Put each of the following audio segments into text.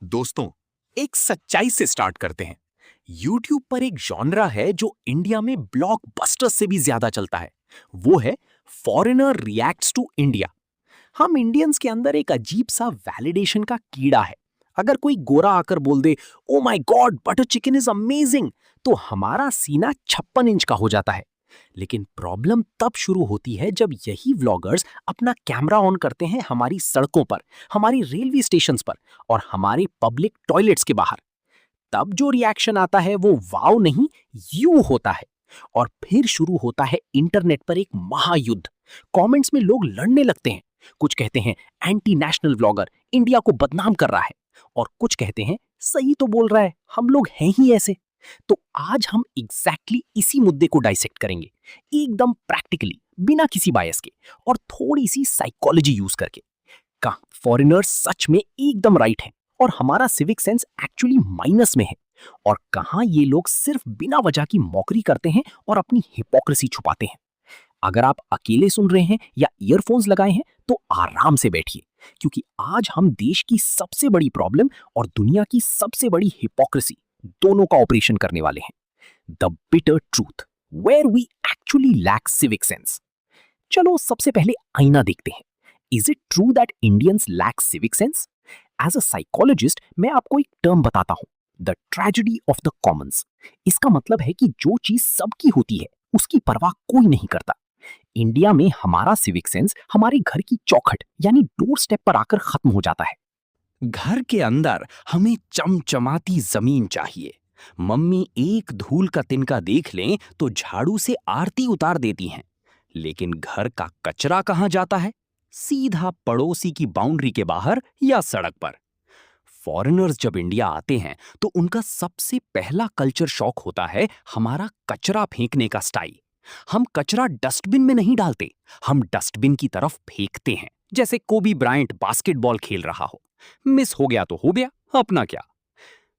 दोस्तों, एक सच्चाई से स्टार्ट करते हैं। YouTube पर एक जॉनरा है जो इंडिया में ब्लॉकबस्टर्स से भी ज्यादा चलता है। वो है फॉरेनर रिएक्ट्स टू इंडिया। हम इंडियंस के अंदर एक अजीब सा वैलिडेशन का कीड़ा है। अगर कोई गोरा आकर बोल दे, oh my God butter chicken is amazing, तो हमारा सीना 56 इंच का हो जाता है। लेकिन प्रॉब्लम तब शुरू होती है जब यही व्लॉगर्स अपना कैमरा ऑन करते हैं हमारी सड़कों पर, हमारी रेलवे स्टेशंस पर और हमारे पब्लिक टॉयलेट्स के बाहर। तब जो रिएक्शन आता है वो वाव नहीं, यू होता है। और फिर शुरू होता है इंटरनेट पर एक महायुद्ध। कमेंट्स में लोग लड़ने लगते हैं। कुछ कहते हैं एंटी नेशनल व्लॉगर इंडिया को बदनाम कर रहा है, और कुछ कहते हैं सही तो बोल रहा है, हम लोग हैं ही ऐसे। तो आज हम एग्जैक्टली इसी मुद्दे को डाइसेक्ट करेंगे, एकदम प्रैक्टिकली, बिना किसी बायस के और थोड़ी सी साइकोलॉजी यूज करके। का फॉरेनर्स सच में एकदम राइट है और हमारा सिविक सेंस एक्चुअली माइनस में है, और कहां ये लोग सिर्फ बिना वजह की मौकरी करते हैं और अपनी हिपोक्रेसी छुपाते हैं। अगर आप अकेले सुन रहे हैं या ईयरफोन्स लगाए हैं तो आराम से बैठिए, क्योंकि आज हम देश की सबसे बड़ी प्रॉब्लम और दुनिया की सबसे बड़ी हिपोक्रेसी दोनों का ऑपरेशन करने वाले हैं। The bitter truth where we actually lack civic sense. चलो सबसे पहले आईना देखते हैं। Is it true that Indians lack civic sense? As a psychologist मैं आपको एक टर्म बताता हूं, the tragedy of the commons. इसका मतलब है कि जो चीज सबकी होती है उसकी परवाह कोई नहीं करता। इंडिया में हमारा सिविक सेंस हमारे घर की चौखट यानी डोर स्टेप पर आकर खत्म हो जाता है। घर के अंदर हमें चमचमाती जमीन चाहिए। मम्मी एक धूल का तिनका देख लें तो झाड़ू से आरती उतार देती हैं। लेकिन घर का कचरा कहां जाता है? सीधा पड़ोसी की बाउंड्री के बाहर या सड़क पर। फॉरेनर्स जब इंडिया आते हैं तो उनका सबसे पहला कल्चर शॉक होता है हमारा कचरा फेंकने का स्टाइल। हम कचरा डस्टबिन में नहीं डालते, हम डस्टबिन की तरफ फेंकते हैं, जैसे कोबी ब्रायंट बास्केटबॉल खेल रहा हो। मिस हो गया तो हो गया, अपना क्या।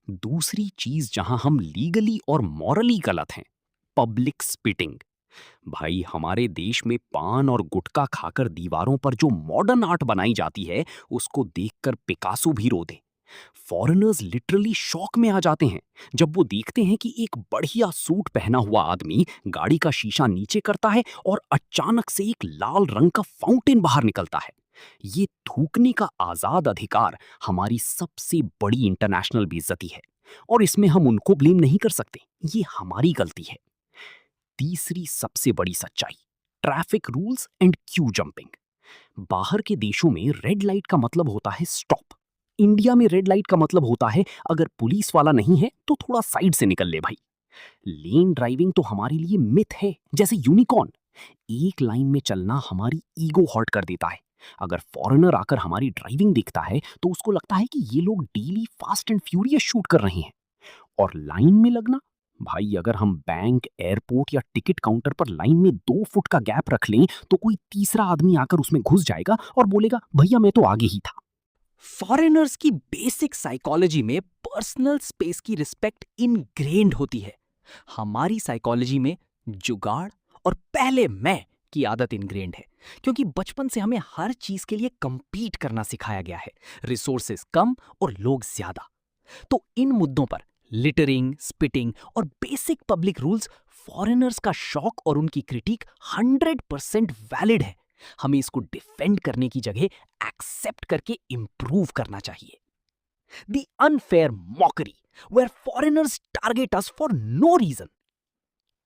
दूसरी चीज जहां हम लीगली और मॉरली गलत हैं, पब्लिक स्पिटिंग। भाई हमारे देश में पान और गुटखा खाकर दीवारों पर जो मॉडर्न आर्ट बनाई जाती है उसको देखकर पिकासो भी रो दे। फॉरेनर्स लिटरली शॉक में आ जाते हैं जब वो देखते हैं कि एक बढ़िया सूट पहना हुआ आदमी गाड़ी का शीशा नीचे करता है और अचानक से एक लाल रंग का फाउंटेन बाहर निकलता है। ये थूकने का आजाद अधिकार हमारी सबसे बड़ी इंटरनेशनल बेइज्जती है, और इसमें हम उनको ब्लेम नहीं कर सकते, ये हमारी गलती है। तीसरी सबसे बड़ी सच्चाई, traffic rules and Q jumping. बाहर के देशों में रेड लाइट का मतलब होता है स्टॉप। इंडिया में रेड लाइट का मतलब होता है अगर पुलिस वाला नहीं है तो थोड़ा साइड से निकल ले भाई। लेन ड्राइविंग तो हमारे लिए मिथ है, जैसे यूनिकॉर्न। एक लाइन में चलना हमारी ईगो हर्ट कर देता है। अगर फॉरेनर आकर हमारी ड्राइविंग देखता है तो उसको लगता है कि ये लोग daily fast and furious shoot कर रहे हैं। और लाइन में लगना, भाई अगर हम बैंक, एयरपोर्ट या टिकट काउंटर पर लाइन में 2 फुट का गैप रख लें तो कोई तीसरा आदमी आकर उसमें घुस जाएगा और बोलेगा भैया मैं तो आगे ही था। फॉरेनर्स की बेसिक साइकोलॉजी में पर्सनल स्पेस की रिस्पेक्ट इनग्रेन्ड होती है। हमारी साइकोलॉजी में जुगाड़ और पहले मैं की आदत इनग्रेन्ड है, क्योंकि बचपन से हमें हर चीज के लिए कंपीट करना सिखाया गया है। रिसोर्सेस कम और लोग ज्यादा। तो इन मुद्दों पर लिटरिंग, स्पिटिंग और बेसिक पब्लिक रूल्स, फॉरेनर्स का शॉक और उनकी क्रिटिक 100% वैलिड है। हमें इसको डिफेंड करने की जगह एक्सेप्ट करके इंप्रूव करना चाहिए। The unfair mockery where foreigners target us for no reason.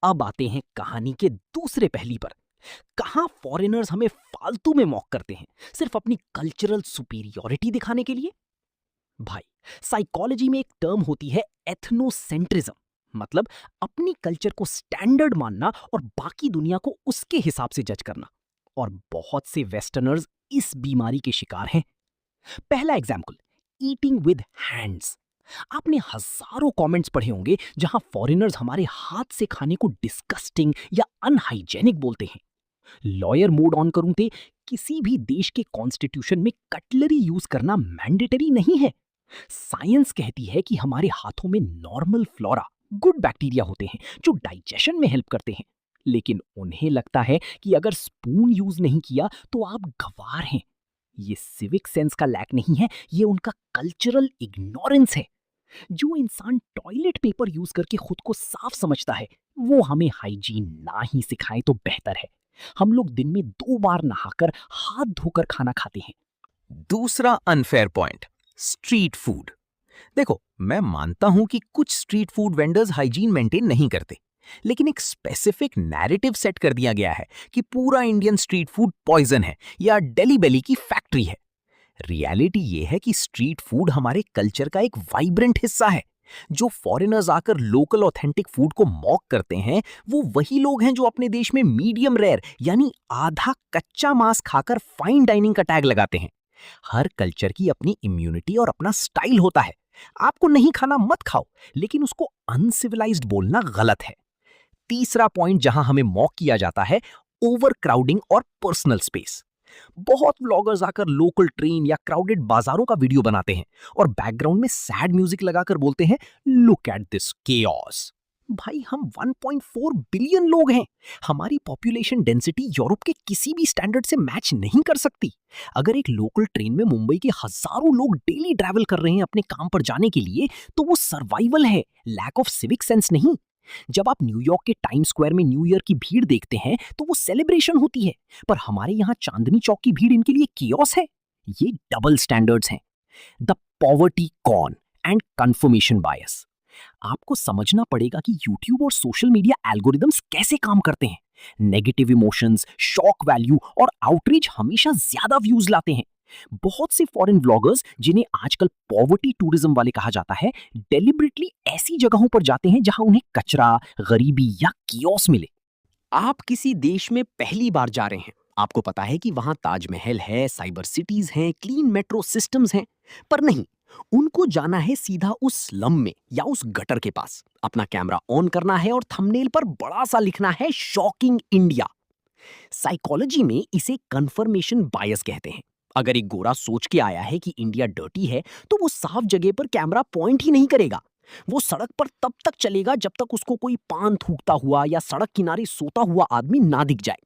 अब आते हैं कहानी के दूसरे पहली पर। कहां फॉरेनर्स हमें फालतू में मॉक करते हैं, सिर्फ अपनी कल्चरल सुपीरियॉरिटी दिखाने के लिए। भाई साइकोलॉजी में एक टर्म होती है एथनोसेंट्रिज्म, मतलब अपनी कल्चर को स्टैंडर्ड मानना और बाकी दुनिया को उसके हिसाब से जज करना। और बहुत से वेस्टर्नर्स इस बीमारी के शिकार हैं। पहला एग्जाम्पल, ईटिंग विद हैंड्स। आपने हजारों कमेंट्स पढ़े होंगे जहां फॉरेनर्स हमारे हाथ से खाने को डिस्गस्टिंग या अनहाइजेनिक बोलते हैं। लॉयर मोड ऑन करूं तो किसी भी देश के कॉन्स्टिट्यूशन में कटलरी यूज करना मैंडेटरी नहीं है। साइंस कहती है कि हमारे हाथों में नॉर्मल फ्लोरा, गुड बैक्टीरिया होते हैं जो डाइजेशन में हेल्प करते हैं। लेकिन उन्हें लगता है कि अगर स्पून यूज नहीं किया तो आप गंवार हैं। ये सिविक सेंस का लैक नहीं है, ये उनका कल्चरल इग्नोरेंस है। जो इंसान टॉयलेट पेपर यूज करके खुद को साफ समझता है, वो हमें हाइजीन ना ही सिखाए तो बेहतर है। हम लोग दिन में 2 बार नहाकर हाथ धोकर खाना खाते हैं। दूसरा अनफेयर पॉइंट, स्ट्रीट फूड। देखो, मैं मानता हूं कि कुछ street food vendors hygiene maintain नहीं करते, लेकिन एक स्पेसिफिक नैरेटिव सेट कर दिया गया है कि पूरा इंडियन स्ट्रीट फूड पॉइजन है या डेली बेली की फैक्ट्री है। रियलिटी ये है कि स्ट्रीट फूड हमारे कल्चर का एक वाइब्रेंट हिस्सा है। जो फॉरेनर्स आकर लोकल ऑथेंटिक फूड को मॉक करते हैं, वो वही लोग हैं जो अपने देश में मीडियम रेयर यानी आधा कच्चा मांस खाकर फाइन डाइनिंग का टैग लगाते हैं। हर कल्चर की अपनी इम्यूनिटी और अपना स्टाइल होता है। आपको नहीं खाना मत खाओ, लेकिन उसको अनसिविलाइज्ड बोलना गलत है। तीसरा पॉइंट जहां हमें मॉक किया जाता है, ओवर क्राउडिंग और पर्सनल स्पेस। बहुत व्लॉगर्स आकर लोकल ट्रेन या क्राउडेड बाजारों का वीडियो बनाते हैं और बैकग्राउंड में सैड म्यूजिक लगाकर बोलते हैं, लुक एट दिस केओस। भाई, हम 1.4 बिलियन लोग हैं। हमारी पॉपुलेशन डेंसिटी यूरोप के किसी भी स्टैंडर्ड से मैच नहीं कर सकती। अगर एक लोकल ट्रेन में मुंबई के हजारों लोग डेली ट्रैवल कर रहे हैं अपने काम पर जाने के लिए, तो वो सर्वाइवल है, लैक ऑफ सिविक सेंस नहीं। जब आप न्यूयॉर्क के टाइम स्क्वायर में न्यू ईयर की भीड़ देखते हैं तो वो सेलिब्रेशन होती है, पर हमारे यहाँ चांदनी चौक की भीड़ इनके लिए कियोस है। ये डबल स्टैंडर्ड्स हैं। The poverty con and confirmation bias. आपको समझना पड़ेगा कि यूट्यूब और सोशल मीडिया एल्गोरिदम्स कैसे काम करते हैं। नेगेटिव इमोशंस, शॉक वैल्यू और आउटरीच हमेशा ज्यादा व्यूज लाते हैं। बहुत से फॉरेन व्लॉगर्स, जिन्हें आजकल पॉवर्टी टूरिज्म वाले कहा जाता है, डेलिबरेटली ऐसी जगहों पर जाते हैं जहां उन्हें कचरा, गरीबी या कियोस मिले। आप किसी देश में पहली बार जा रहे हैं, आपको पता है कि वहां ताजमहल है, साइबर सिटीज हैं, क्लीन मेट्रो सिस्टम्स हैं, पर नहीं, उनको जाना है सीधा उस स्लम में या उस गटर के पास। अपना कैमरा ऑन करना है और थंबनेल पर बड़ा सा लिखना है, शॉकिंग इंडिया। साइकोलॉजी में इसे कंफर्मेशन बायस कहते हैं। अगर एक गोरा सोच के आया है कि इंडिया डर्टी है, तो वो साफ जगह पर कैमरा पॉइंट ही नहीं करेगा। वो सड़क पर तब तक चलेगा जब तक उसको कोई पान थूकता हुआ या सड़क किनारे सोता हुआ आदमी ना दिख जाए।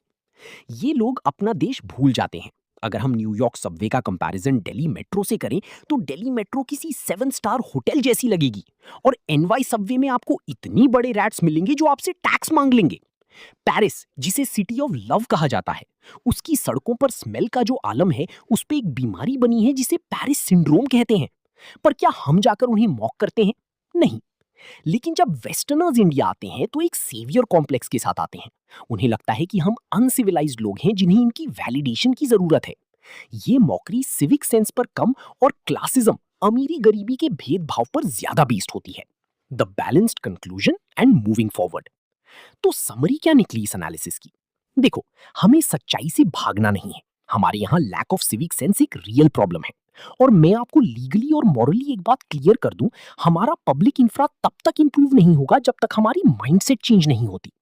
ये लोग अपना देश भूल जाते हैं। अगर हम न्यूयॉर्क सबवे का कंपैरिजन दिल्ली मेट्रो से करें, तो दिल्ली मेट्रो किसी 7 स्टार होटल जैसी लगेगी, और एनवाई सबवे में आपको इतनी बड़े रैट्स मिलेंगे जो आपसे टैक्स मांग लेंगे। पेरिस, जिसे सिटी ऑफ लव कहा जाता है, उसकी सड़कों पर स्मेल का जो आलम है, उस पे एक बीमारी बनी है जिसे पेरिस सिंड्रोम कहते हैं। पर क्या हम जाकर उन्हें मॉक करते हैं? नहीं। लेकिन जब वेस्टर्नर्स इंडिया आते हैं तो एक सेवियर कॉम्प्लेक्स के साथ आते हैं। उन्हें लगता है कि हम अनसिविलाइज्ड लोग हैं जिन्हें इनकी वैलिडेशन की जरूरत है। ये मॉकरी सिविक सेंस पर कम और क्लासिज्म, अमीरी गरीबी के भेदभाव पर ज्यादा बेस्ड होती है। The balanced conclusion and moving forward. तो समरी क्या निकली इस एनालिसिस की? देखो, हमें सच्चाई से भागना नहीं है। हमारे यहाँ लैक ऑफ सिविक सेंस एक रियल प्रॉब्लम है, और मैं आपको लीगली और मॉरली एक बात क्लियर कर दूं, हमारा पब्लिक इंफ्रा तब तक इंप्रूव नहीं होगा जब तक हमारी माइंडसेट चेंज नहीं होती।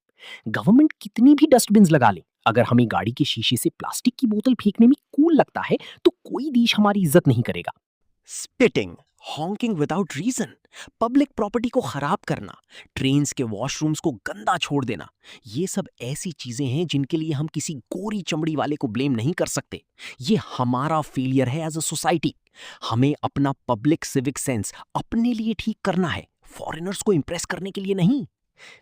गवर्नमेंट कितनी भी डस्टबिन्स लगा ले, अगर हमें गाड़ी के शीशे से प्लास्टिक की बोतल फेंकने में कूल लगता है, तो कोई देश हमारी इज्जत नहीं करेगा। Spitting, hawking without reason, public property को खराब करना, ट्रेन्स के वॉशरूम्स को गंदा छोड़ देना, ये सब ऐसी चीजें हैं जिनके लिए हम किसी गोरी चमड़ी वाले को ब्लेम नहीं कर सकते। ये हमारा फेलियर है एज अ सोसाइटी। हमें अपना पब्लिक सिविक सेंस अपने लिए ठीक करना है, फॉरेनर्स को इंप्रेस करने के लिए नहीं।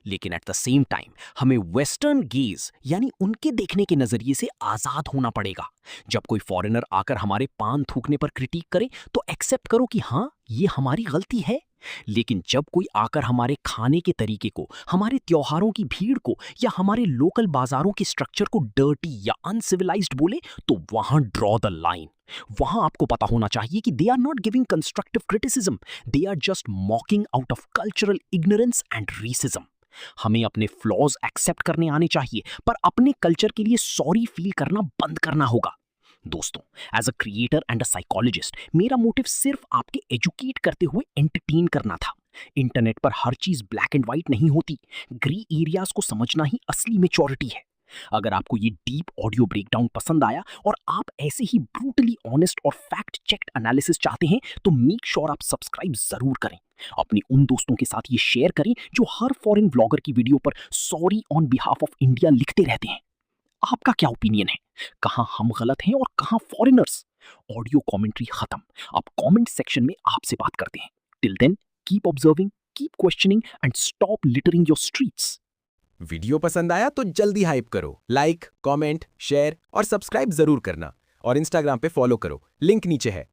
लेकिन एट द सेम टाइम हमें वेस्टर्न गेज यानी उनके देखने के नजरिए से आजाद होना पड़ेगा। जब कोई फॉरेनर आकर हमारे पान थूकने पर क्रिटिक करे तो एक्सेप्ट करो कि हाँ, ये हमारी गलती है। लेकिन जब कोई आकर हमारे खाने के तरीके को, हमारे त्योहारों की भीड़ को या हमारे लोकल बाजारों के स्ट्रक्चर को डर्टी या अनसिविलाइज्ड बोले, तो वहां ड्रॉ द लाइन। वहां आपको पता होना चाहिए कि they are not giving constructive criticism, they are just mocking out of cultural ignorance and racism. हमें अपने फ्लॉज एक्सेप्ट करने आने चाहिए, पर अपने कल्चर के लिए सॉरी फील करना बंद करना होगा। दोस्तों, as a creator and a psychologist, मेरा मोटिव सिर्फ आपके एजुकेट करते हुए एंटरटेन करना था। इंटरनेट पर हर चीज ब्लैक एंड व्हाइट नहीं होती। ग्रे एरियाज को समझना ही असली मैच्योरिटी है। अगर आपको ये डीप ऑडियो ब्रेकडाउन पसंद आया और आप ऐसे ही ब्रूटली ऑनेस्ट और फैक्ट चेक्ड एनालिसिस चाहते हैं, तो मेक श्योर आप सब्सक्राइब जरूर करें। अपने उन दोस्तों के साथ ये शेयर करें जो हर फॉरेन व्लॉगर की वीडियो पर sorry on behalf of India लिखते रहते हैं। आपका क्या ओपिनियन है? कहां हम गलत हैं और कहां फॉरेनर्स? ऑडियो कमेंट्री खत्म, अब कमेंट सेक्शन में आपसे बात करते हैं। Till then keep observing, keep questioning and stop littering your streets. Video पसंद आया तो जल्दी हाइप करो, लाइक, कमेंट, शेयर और सब्सक्राइब जरूर करना। और इंस्टाग्राम पे फॉलो करो, लिंक नीचे है।